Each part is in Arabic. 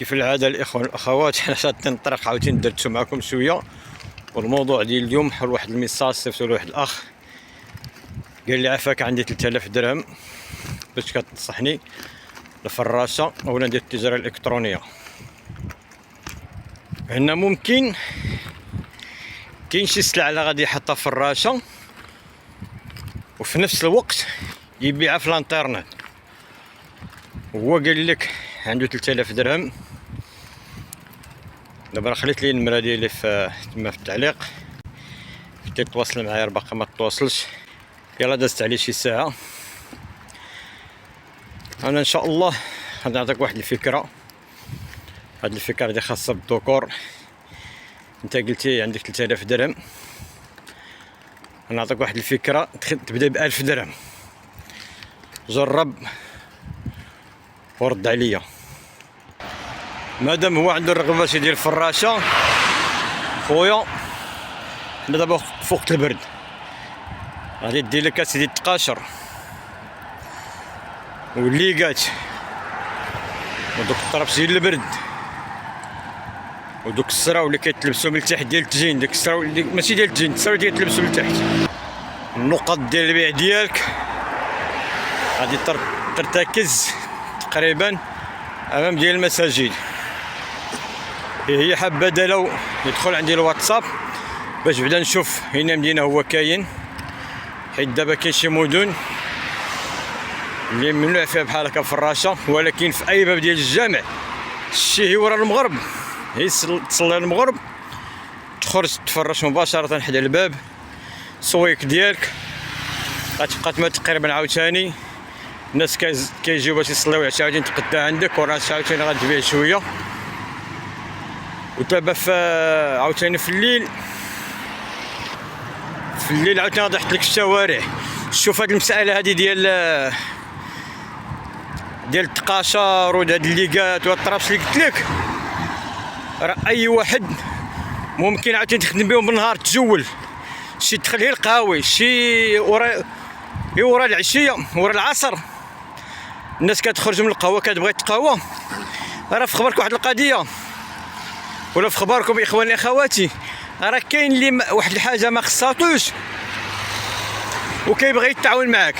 كيف العاده الاخوان والاخوات حنا شادين الطريق عاوتاني درتو معكم شويه. والموضوع ديال اليوم حل واحد الميساج صيفطو لواحد الاخ قال لي عافاك عندي 3000 درهم باش كتنصحني الفراشه اولا ندير التجاره الالكترونيه. هنا ممكن كاين شي سلعه اللي غادي يحطها فراشه وفي نفس الوقت يبيعها في الانترنت. هو قال لك عنده 3000 درهم. دابا خليت لي النمره ديالي تما في التعليق، بديت تواصل معايا باقي ما تواصلش، يلا دازت عليه شي ساعه. انا ان شاء الله غادي نعطيك واحد الفكره. هاد الفكره دي خاصه بالذكور. انت قلتي عندك 3000 درهم، نعطيك واحد الفكره تبدا ب 1000 درهم. جرب ورد عليا. مادام هو عنده الرغبه باش يدير الفراشه، خويا حنا دابا فوق البرد، غادي دير لك اسيدي التقاشر والليقات ودوك الطرابس ديال البرد ودوك السراو اللي كيتلبسوا من التحت ديال التجين، ديك السراو اللي ماشي ديال التجين، السراو اللي كيتلبسوا من التحت. النقط ديال البيع ديالك غادي ترتكز تقريبا امام ديال المساجد. هي حبذا لو يدخل عندي الواتساب باش بدا نشوف هنا مدينه هو كاين، حيت دابا كاين شي مدن اللي ممنوع فيها بحال هكا فراشه، ولكن في اي باب ديال الجامع شي هي ورا المغرب، هي تصلي المغرب تخرج تفرش مباشره حدا الباب السويق ديالك، غتبقى تما تقريبا عاوتاني الناس كيجيو باش يصليو العشاء، عاوتاني تقدا عندك وراسك عاوتاني غتبيع شويه. ودابا عاوتاني في الليل عاوتاني غادي نحط لك الشوارع. شوف هاد المساله هادي ديال التقاشر وهاد الليقات وهاد الطرابس اللي قلت لك، راه اي واحد ممكن عاوتاني تخدم بهم بالنهار، تجول شي تدخل هي القهاوي، شي ورا العشيه ورا العصر الناس كتخرج من القهوه كتبغي تقهوى. راه في خبرك واحد القضيه، ولا في خبركم اخواني اخواتي، راه كاين اللي واحد الحاجه ما خصاتوش وكيبغي يتعاون معاك،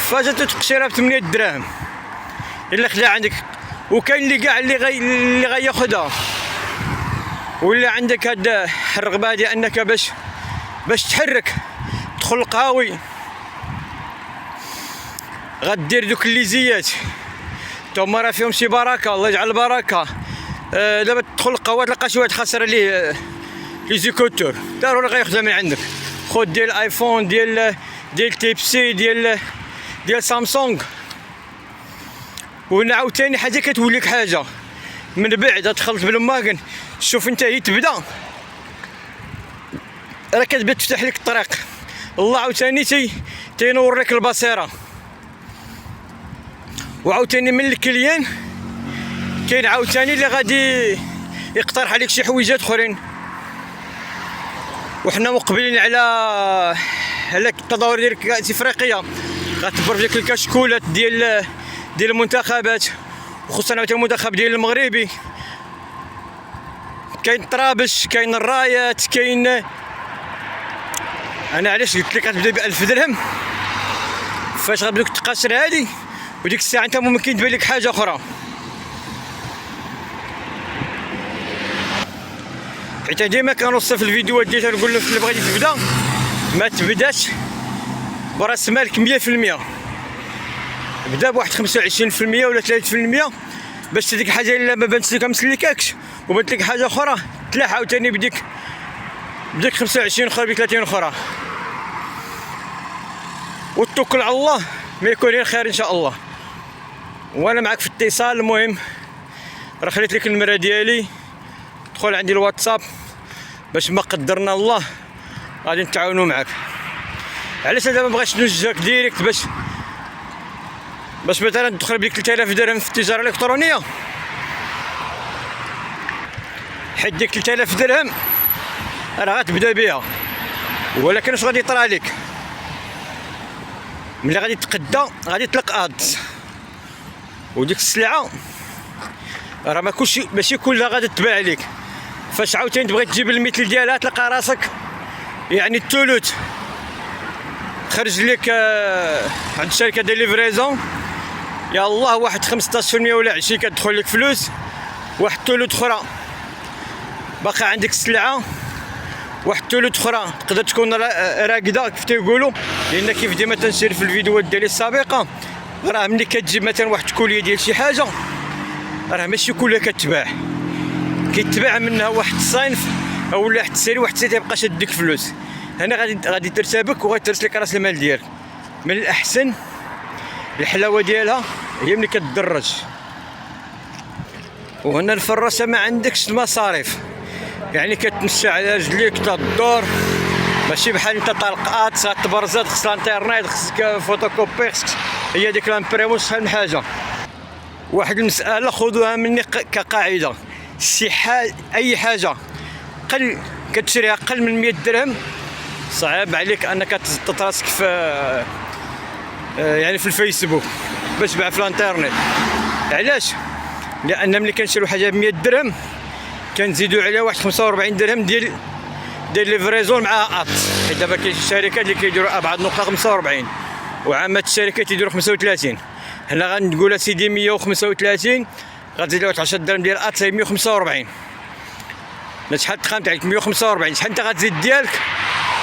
فجاتو تقشيرها ب 8 دراهم الا خليها عندك، وكاين اللي كاع اللي غياخذها. ولا عندك هاد الرغبه ديال انك باش تحرك تدخل القهاوي، غدير دوك الليزيات تما راه فيهم شي بركه، الله يجعل البركه. دابا تدخل القهوه تلقى شي واحد خاسر عليه لي زيكوتور، ضروري غياخذها من عندك. خذ ديال ايفون، ديال تيب سي، ديال سامسونج. وهنا عاوتاني حاجه كتوليك حاجه من بعد تخلط بالماكن. شوف انت هي تبدا راه كتبدا تفتح لك الطريق، الله عاوتاني تينور لك البصيره. وعاوتاني من الكليان كاين عاوتاني اللي غادي يقترح عليك شي حويجات اخرين. وحنا مقبلين على التظاهر ديال كاس افريقيا، غتبر فيك الكشكولات ديال المنتخبات، وخصوصا عاوتاني المنتخب ديال المغربي. كاين طرابش، كاين الرايات، كاين. انا علاش قلت لك غتبدا ب 1000 درهم؟ فاش غتبداك تقاشر هادي وديك الساعه انت ممكن تبان لك حاجه اخرى، حيت ديما كنوصف الفيديوهات ديالي كنقول لك اللي بغيتي تبدا ما تبداش براس مالك 100%، بدا بواحد 25% ولا 30% باش هذيك الحاجه الا ما بانتش لك مسلكاكش وبانت لك حاجه اخرى تلاح عاوتاني بديك 25 اخرى ب 30 اخرى. وتوكل على الله ما يكون غير خير ان شاء الله. وانا معك في اتصال. المهم راه خليت لك النمره ديالي، دخل عندي الواتساب باش ما قدرنا الله غادي نتعاونوا معك. علاش دابا مبغيتش نوجهك ديريكت باش مثلا تدخل بك 3000 درهم في التجاره الالكترونيه، حيت ديك 3000 درهم راه غتبدا بها، ولكن واش غادي يطرى لك ملي غادي تقدا؟ غادي تلقى ادز، وديك السلعه راه ما كلشي ماشي كلها غادي تباع لك. فاش عاوتاني تبغي تجيب المثل ديالها تلقى راسك يعني الثلث خرج لك عند الشركه ديال ليفريزون، يا الله واحد 15% ولا 20 كتدخل لك فلوس، واحد الثلث اخرى باقي عندك السلعه، واحد الثلث اخرى تقدر تكون راقده كيف تيقولوا. لان كيف ديما تنشير في الفيديوهات ديالي السابقه، راه ملي كتجيب مثلا واحد الكوليه ديال شي حاجه راه ماشي كلها كتباع، كيتباع منها واحد الصنف او واحد السيري، واحد السيري تيبقى شاد ديك الفلوس. هنا غادي ترتبك وغترس لك راس المال ديالك. من الاحسن الحلاوه ديالها هي ملي كتدرج. وهنا الفراسه ما عندكش المصاريف، يعني كتمشى على رجليك تدور، ماشي بحال انت طلقات تبرزات خص الانترنيت خصك فوتوكوبي خصك هي ديك لامبريمون شحال من حاجه. واحد المساله خذوها مني كقاعده، اي حاجه قل كتشريها اقل من 100 درهم صعب عليك انك تزط راسك في يعني في الفيسبوك باش تباع في الانترنت. علاش؟ لان ملي كنشريو حاجه ب 100 درهم كنزيدوا عليها واحد 45 درهم ديال ليفريزون مع ات. حيت دابا كاين الشركات اللي كيديروا ابعاد نقطه 45 وعامه الشركات يديروا 35. هنا غنقول اسيدي 135 غتزيد لها 10 درهم ديال ات 145. شحال تخامت عليك 145 شحال انت غتزيد ديالك؟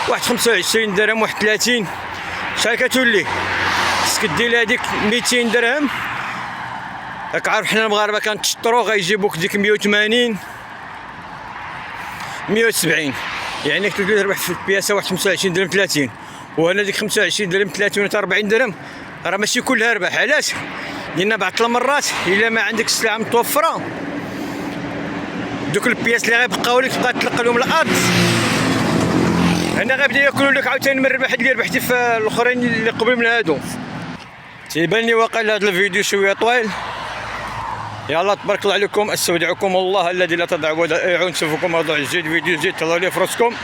واحد 25 درهم واحد 30 شحال كتولي؟ خصك دير هذيك 200 درهم. راك عارف حنا المغاربه كنتشطرو غيجيبوك ديك 180 170، يعني كتولي تربح في البياسه واحد 25 درهم 30. وهنا ديك 25 درهم 30 ولا 40 درهم راه ماشي كلها ربح. علاش؟ لان بعض المرات الا ما عندك السلعه متوفره دوك البياس اللي غيبقاو لك تبقى تلقى لهم الارض، هنا غيبدا ياكلوا لك عاوتاني من الربح اللي ربحتي في الاخرين اللي قبل من هادو. تيبان لي واقع هذا الفيديو شويه طويل. يلا تبارك الله عليكم، استودعكم الله الذي لا تضيع ودائعه. نشوفكم موضوع جديد فيديو جديد. تهلاو لي فراسكم.